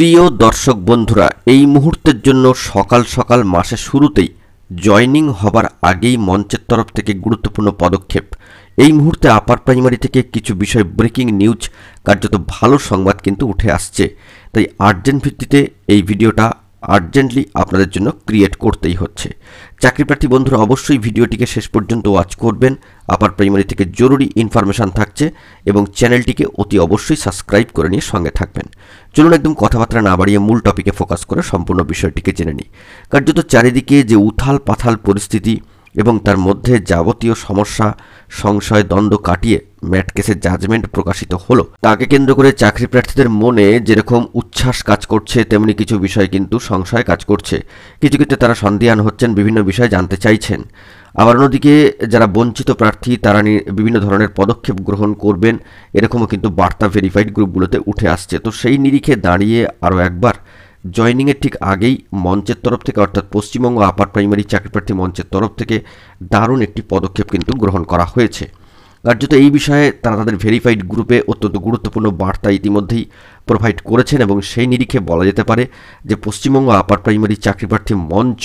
প্রিয় দর্শক বন্ধুরা, এই মুহূর্তের জন্য সকাল সকাল মাসের শুরুতেই জয়েনিং হবার আগেই মঞ্চের তরফ থেকে গুরুত্বপূর্ণ পদক্ষেপ। এই মুহূর্তে আপার প্রাইমারি থেকে কিছু বিষয় ব্রেকিং নিউজ, কার্যত ভালো সংবাদ কিন্তু উঠে আসছে। তাই আর্জেন্ট ভিত্তিতে এই ভিডিওটা আর্জেন্টলি আপনাদের জন্য ক্রিয়েট করতেই হচ্ছে। চাকরিপ্রার্থী বন্ধুরা অবশ্যই ভিডিওটিকে শেষ পর্যন্ত ওয়াচ করবেন। আপার প্রাইমারি থেকে জরুরি ইনফরমেশান থাকছে এবং চ্যানেলটিকে অতি অবশ্যই সাবস্ক্রাইব করে নিয়ে সঙ্গে থাকবেন। চলুন একদম কথাবার্তা না বাড়িয়ে মূল টপিকে ফোকাস করে সম্পূর্ণ বিষয়টিকে জেনে নিই। কার্যত চারিদিকে যে উথাল পাথাল পরিস্থিতি এবং তার মধ্যে যাবতীয় সমস্যা, সংশয়, দ্বন্দ্ব কাটিয়ে ম্যাট কেসের জাজমেন্ট প্রকাশিত হলো, তাকে কেন্দ্র করে চাকরি প্রার্থীদের মনে যেরকম উচ্ছ্বাস কাজ করছে, তেমনি কিছু বিষয় কিন্তু সংশয় কাজ করছে। কিছু ক্ষেত্রে তারা সন্দিহান হচ্ছেন, বিভিন্ন বিষয় জানতে চাইছেন। আবার অন্যদিকে যারা বঞ্চিত প্রার্থী তারা বিভিন্ন ধরনের পদক্ষেপ গ্রহণ করবেন, এরকমও কিন্তু বার্তা ভেরিফাইড গ্রুপগুলোতে উঠে আসছে। তো সেই নিরিখে দাঁড়িয়ে আরও একবার জয়েনিংয়ের ঠিক আগেই মঞ্চের তরফ থেকে, অর্থাৎ পশ্চিমবঙ্গ আপার প্রাইমারি চাকরিপ্রার্থী মঞ্চের তরফ থেকে দারুণ একটি পদক্ষেপ কিন্তু গ্রহণ করা হয়েছে। কার্যত এই বিষয়ে তারা তাদের ভেরিফাইড গ্রুপে অত্যন্ত গুরুত্বপূর্ণ বার্তা ইতিমধ্যেই প্রোভাইড করেছেন এবং সেই নিরিখে বলা যেতে পারে যে পশ্চিমবঙ্গ আপার প্রাইমারি চাকরিপ্রার্থী মঞ্চ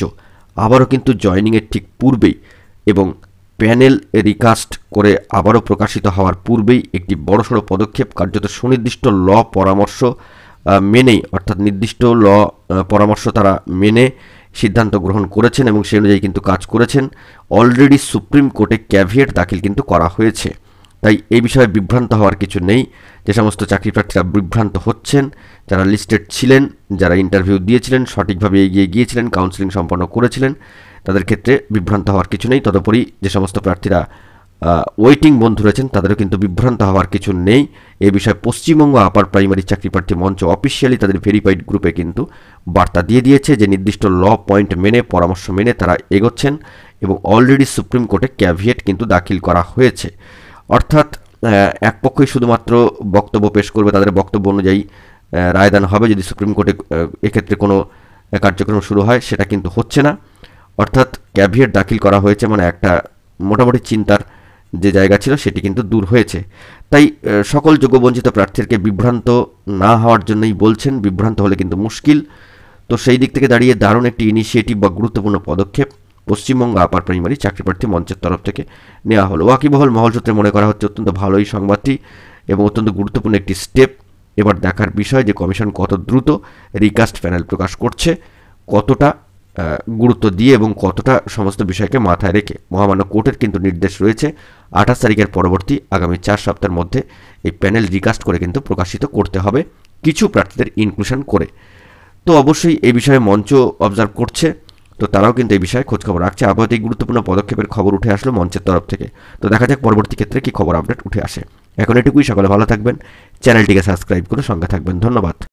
আবারও কিন্তু জয়েনিংয়ের ঠিক পূর্বেই এবং প্যানেল রিকাস্ট করে আবারও প্রকাশিত হওয়ার পূর্বেই একটি বড়সড় পদক্ষেপ, কার্যত সুনির্দিষ্ট ল পরামর্শ মেনেই, অর্থাৎ নির্দিষ্ট ল পরামর্শ তারা মেনে সিদ্ধান্ত গ্রহণ করেছেন এবং সেই অনুযায়ী কিন্তু কাজ করেছেন। অলরেডি সুপ্রিম কোর্টে ক্যাভিয়েট দাখিল কিন্তু করা হয়েছে। তাই এই বিষয়ে বিভ্রান্ত হওয়ার কিছু নেই। যে সমস্ত চাকরিপ্রার্থীরা বিভ্রান্ত হচ্ছেন, যারা লিস্টেড ছিলেন, যারা ইন্টারভিউ দিয়েছিলেন, সঠিকভাবে এগিয়ে গিয়েছিলেন, কাউন্সেলিং সম্পন্ন করেছিলেন, তাদের ক্ষেত্রে বিভ্রান্ত হওয়ার কিছু নেই। তদুপরি যে সমস্ত প্রার্থীরা ওয়েটিং বন্ধু রয়েছেন তাদেরও কিন্তু বিভ্রান্ত হওয়ার কিছু নেই। এ বিষয়ে পশ্চিমবঙ্গ আপার প্রাইমারি চাকরিপ্রার্থী মঞ্চ অফিসিয়ালি তাদের ভেরিফাইড গ্রুপে কিন্তু বার্তা দিয়ে দিয়েছে যে নির্দিষ্ট ল পয়েন্ট মেনে, পরামর্শ মেনে তারা এগোচ্ছেন এবং অলরেডি সুপ্রিম কোর্টে ক্যাভিয়েট কিন্তু দাখিল করা হয়েছে। অর্থাৎ এক পক্ষই শুধুমাত্র বক্তব্য পেশ করবে, তাদের বক্তব্য অনুযায়ী রায়দান হবে। যদি সুপ্রিম কোর্টে এক্ষেত্রে কোনো কার্যক্রম শুরু হয়, সেটা কিন্তু হচ্ছে না। অর্থাৎ ক্যাভিয়েট দাখিল করা হয়েছে, মানে একটা মোটামুটি চিন্তার যে জায়গা ছিল সেটি কিন্তু দূর হয়েছে। তাই সকল যোগ্যবঞ্চিত প্রার্থীকে বিভ্রান্ত না হওয়ার জন্যই বলছেন, বিভ্রান্ত হলে কিন্তু মুশকিল। তো সেই দিক থেকে দাঁড়িয়ে দারুণ একটি ইনিশিয়েটিভ বা গুরুত্বপূর্ণ পদক্ষেপ পশ্চিমবঙ্গ আপার প্রাইমারি চাকরিপ্রার্থী মঞ্চের তরফ থেকে নেওয়া হলো। ওয়াকিবহল মহল সূত্রে মনে করা হচ্ছে অত্যন্ত ভালো এই সংবাদটি এবং অত্যন্ত গুরুত্বপূর্ণ একটি স্টেপ। এবার দেখার বিষয় যে কমিশন কত দ্রুত রিকাস্ট প্যানেল প্রকাশ করছে, কতটা গুরুত্ব দিয়ে এবং কতটা সমস্ত বিষয়কে মাথায় রেখে। মহামান্য কোর্টের কিন্তু নির্দেশ রয়েছে 28 তারিখের পরবর্তী আগামী 4 সপ্তাহের মধ্যে এই প্যানেল রিকাস্ট করে কিন্তু প্রকাশিত করতে হবে, কিছু প্রার্থীদের ইনক্লুশন করে। তো অবশ্যই এই বিষয়ে মঞ্চ অবজার্ভ করছে, তো তারাও কিন্তু এই বিষয়ে খোঁজখবর রাখছে। আপাতত এই গুরুত্বপূর্ণ পদক্ষেপের খবর উঠে আসলো মঞ্চের তরফ থেকে। তো দেখা যাক পরবর্তী ক্ষেত্রে কি খবর আপডেট উঠে আসে। এখন এটুকুই, সকলে ভালো থাকবেন, চ্যানেলটিকে সাবস্ক্রাইব করে সঙ্গে থাকবেন। ধন্যবাদ।